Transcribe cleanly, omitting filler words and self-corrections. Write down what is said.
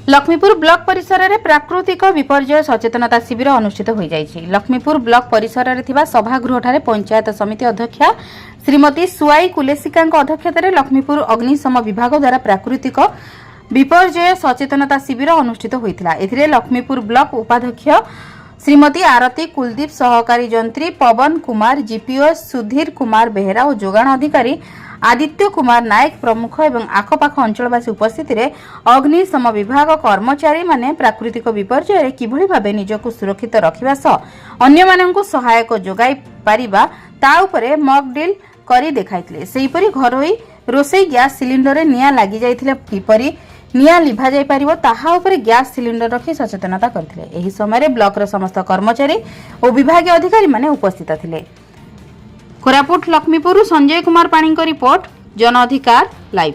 Laxmipur block परिसर में प्राकृतिक विपर्यय सचेतनता शिविर अनुष्ठित हो जाइछि। लक्ष्मीपुर ब्लॉक परिसर में सभागृह पंचायत समिति अध्यक्षा श्रीमती सुआई कुलेसिका अध्यक्षतार लक्ष्मीपुर अग्निशम विभाग द्वारा प्राकृतिक विपर्यय सचेतनता शिविर अनुष्ठित होता। एथिरे लक्ष्मीपुर ब्लॉक उपाध्यक्ष श्रीमती आरती कुलदीप, सहकारी जंत्री पवन कुमार, जीपीओ सुधीर कुमार बेहेरा और जोगाण अधिकारी आदित्य कुमार नायक प्रमुख एवं आखपाख अंचलवासी उपस्थित अग्निशम विभाग कर्मचारी माने प्राकृतिक विपर्यय किभली भाबे निजको सुरक्षित रखिबा सह अन्य माननकु सहायक जोगाई पारिबा ता उपरे मॉक ड्रिल करी देखाइथिले। सेहिपरि घरोई रोसई गैस सिलिंडर निया लागि जाइथिले किपरि निया लिभा जाई पारिबो ताहा उपरे गैस सिलिंडर रखी सचेतनता करथिले। एही समय ब्लॉक र समस्त कर्मचारी और विभागीय अधिकारी माने उपस्थित थिले। कोरापुट लक्ष्मीपुर संजय कुमार पाणी रिपोर्ट, जन अधिकार लाइव।